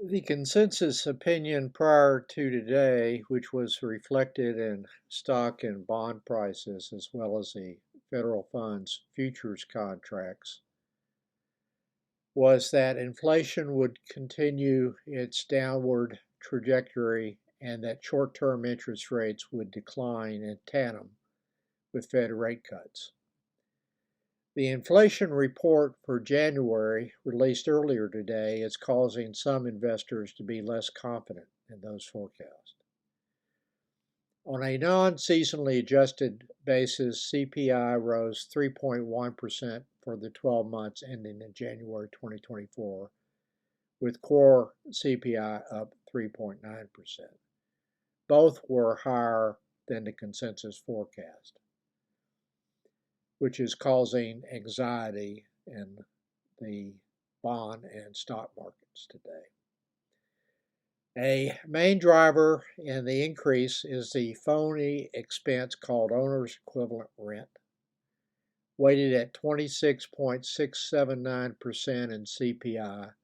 The consensus opinion prior to today, which was reflected in stock and bond prices as well as the federal funds futures contracts, was that inflation would continue its downward trajectory and that short-term interest rates would decline in tandem with Fed rate cuts. The inflation report for January, released earlier today, is causing some investors to be less confident in those forecasts. On a non-seasonally adjusted basis, CPI rose 3.1% for the 12 months ending in January 2024, with core CPI up 3.9%. Both were higher than the consensus forecast, which is causing anxiety in the bond and stock markets today. A main driver in the increase is the phony expense called owner's equivalent rent, weighted at 26.679% in CPI,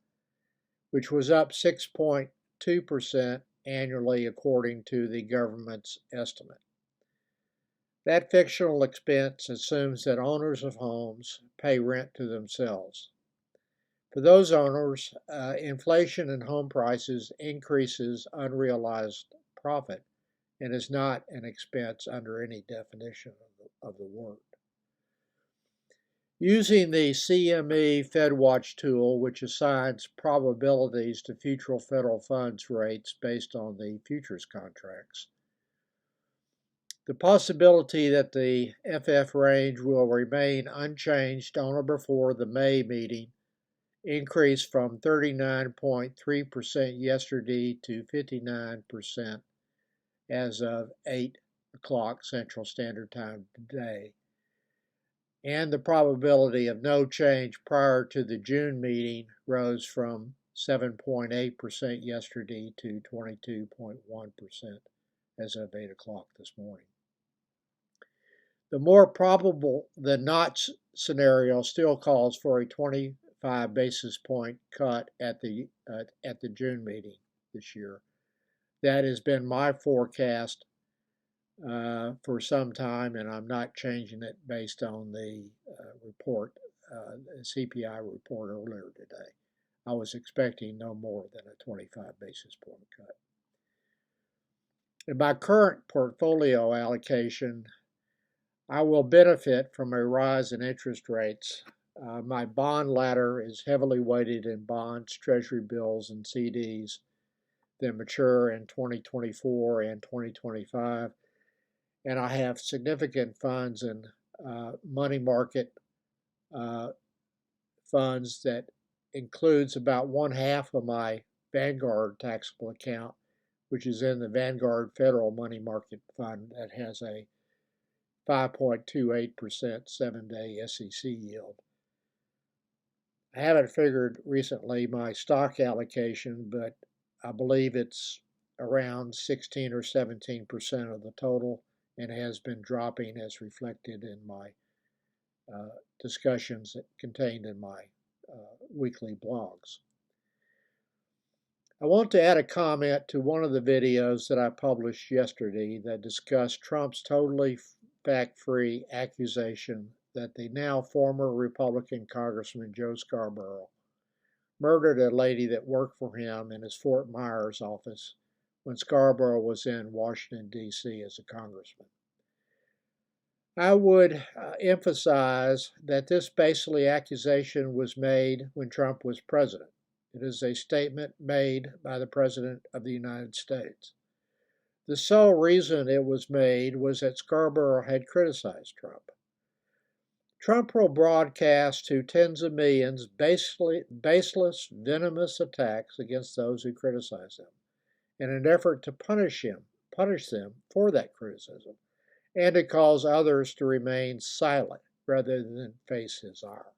which was up 6.2% annually according to the government's estimate. That fictional expense assumes that owners of homes pay rent to themselves. For those owners, inflation in home prices increases unrealized profit and is not an expense under any definition of the word. Using the CME FedWatch tool, which assigns probabilities to future federal funds rates based on the futures contracts, the possibility that the FF range will remain unchanged on or before the May meeting increased from 39.3% yesterday to 59% as of 8 o'clock Central Standard Time today. And the probability of no change prior to the June meeting rose from 7.8% yesterday to 22.1% as of 8 o'clock this morning. The more probable than not scenario still calls for a 25 basis point cut at the June meeting this year. That has been my forecast for some time, and I'm not changing it based on the CPI report earlier today. I was expecting no more than a 25 basis point cut. In my current portfolio allocation, I will benefit from a rise in interest rates. My bond ladder is heavily weighted in bonds, treasury bills, and CDs that mature in 2024 and 2025. And I have significant funds in money market funds that includes about 1/2 of my Vanguard taxable account, which is in the Vanguard Federal Money Market Fund that has a 5.28% 7-day SEC yield. I haven't figured recently my stock allocation, but I believe it's around 16 or 17% of the total and has been dropping as reflected in my discussions contained in my weekly blogs. I want to add a comment to one of the videos that I published yesterday that discussed Trump's totally fact-free accusation that the now former Republican Congressman Joe Scarborough murdered a lady that worked for him in his Fort Myers office when Scarborough was in Washington, D.C. as a congressman. I would emphasize that this basically accusation was made when Trump was president. It is a statement made by the President of the United States. The sole reason it was made was that Scarborough had criticized Trump. Trump will broadcast to tens of millions baseless, venomous attacks against those who criticize him in an effort to punish them for that criticism, and to cause others to remain silent rather than face his ire.